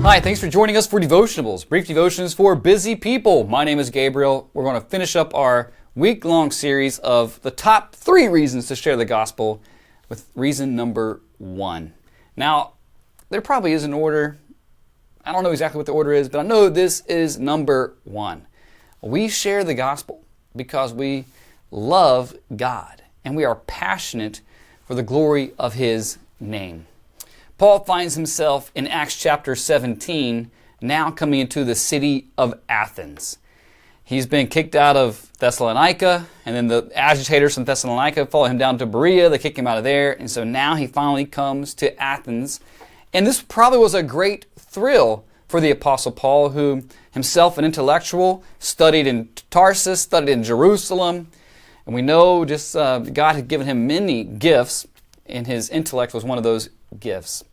Hi, thanks for joining us for Devotionables, brief devotions for busy people. My name is Gabriel. We're going to finish up our week-long series of the top 3 reasons to share the gospel with reason number 1. Now, there probably is an order. I don't know exactly what the order is, but I know this is number 1. We share the gospel because we love God and we are passionate for the glory of His name. Paul finds himself in Acts chapter 17, now coming into the city of Athens. He's been kicked out of Thessalonica, and then the agitators from Thessalonica follow him down to Berea. They kick him out of there, and so now he finally comes to Athens. And this probably was a great thrill for the Apostle Paul, who himself an intellectual, studied in Tarsus, studied in Jerusalem. And we know just God had given him many gifts, and his intellect was one of those gifts.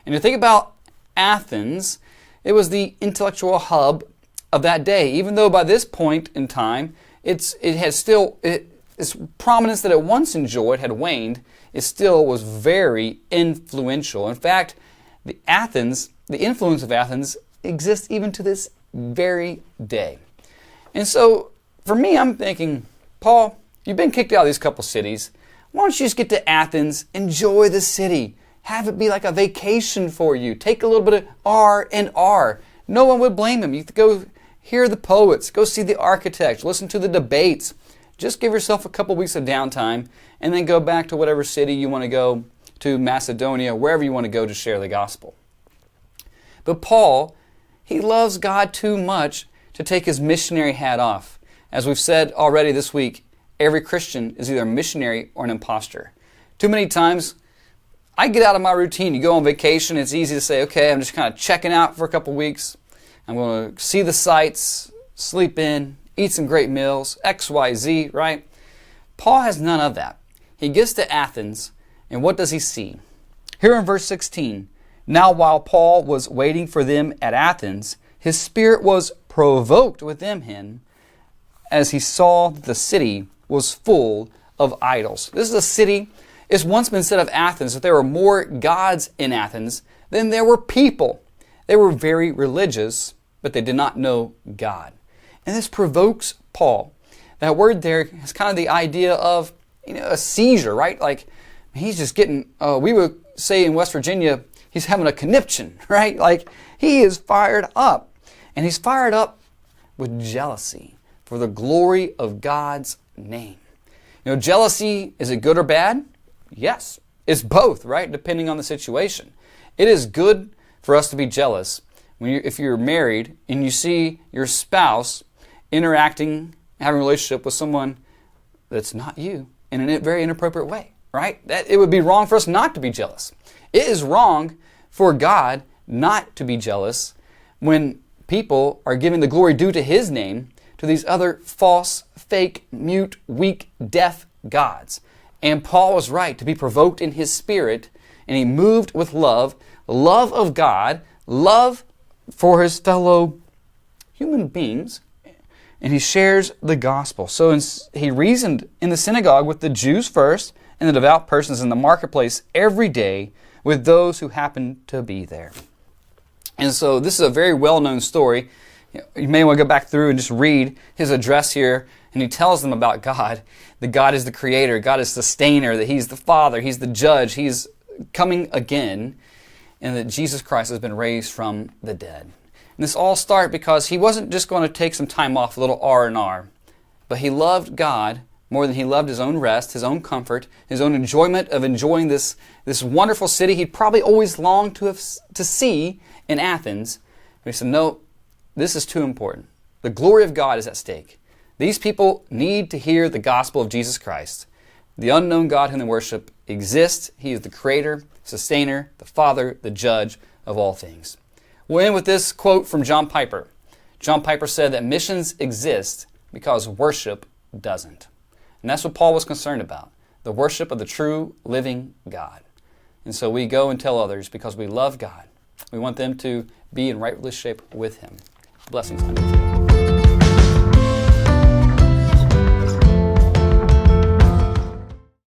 And to think about Athens, it was the intellectual hub of that day. Even though by this point in time, its prominence that it once enjoyed had waned, it still was very influential. In fact, the influence of Athens exists even to this very day. And so, for me, I'm thinking, Paul, you've been kicked out of these couple cities. Why don't you just get to Athens, enjoy the city, have it be like a vacation for you. Take a little bit of R&R. No one would blame him. You could go hear the poets, go see the architects, listen to the debates. Just give yourself a couple weeks of downtime and then go back to whatever city you want to go to, Macedonia, wherever you want to go to share the gospel. But Paul, he loves God too much to take his missionary hat off. As we've said already this week, every Christian is either a missionary or an imposter. Too many times, I get out of my routine. You go on vacation, it's easy to say, okay, I'm just kind of checking out for a couple weeks. I'm going to see the sights, sleep in, eat some great meals, X, Y, Z, right? Paul has none of that. He gets to Athens, and what does he see? Here in verse 16, now while Paul was waiting for them at Athens, his spirit was provoked within him as he saw that the city was full of idols. This is a city. It's once been said of Athens that there were more gods in Athens than there were people. They were very religious, but they did not know God. And this provokes Paul. That word there is kind of the idea of a seizure, right? Like he's just getting, we would say in West Virginia, he's having a conniption, right? Like he is fired up. And he's fired up with jealousy for the glory of God's name. Jealousy, is it good or bad? Yes, it's both, right? Depending on the situation. It is good for us to be jealous if you're married and you see your spouse interacting, having a relationship with someone that's not you in a very inappropriate way, right? It would be wrong for us not to be jealous. It is wrong for God not to be jealous when people are giving the glory due to His name to these other false, fake, mute, weak, deaf gods. And Paul was right to be provoked in his spirit, and he moved with love of God, love for his fellow human beings, and he shares the gospel. So he reasoned in the synagogue with the Jews first, and the devout persons in the marketplace every day with those who happened to be there. And so this is a very well-known story. You may want to go back through and just read his address here. And he tells them about God, that God is the creator, God is sustainer, that He's the Father, He's the judge, He's coming again, and that Jesus Christ has been raised from the dead. And this all started because he wasn't just going to take some time off, a little R&R, but he loved God more than he loved his own rest, his own comfort, his own enjoyment of enjoying this wonderful city he'd probably always longed to see in Athens. But he said, no, this is too important. The glory of God is at stake. These people need to hear the gospel of Jesus Christ. The unknown God whom they worship exists. He is the creator, sustainer, the Father, the judge of all things. We'll end with this quote from John Piper. John Piper said that missions exist because worship doesn't. And that's what Paul was concerned about, the worship of the true, living God. And so we go and tell others because we love God. We want them to be in right relationship with Him. Blessings on you.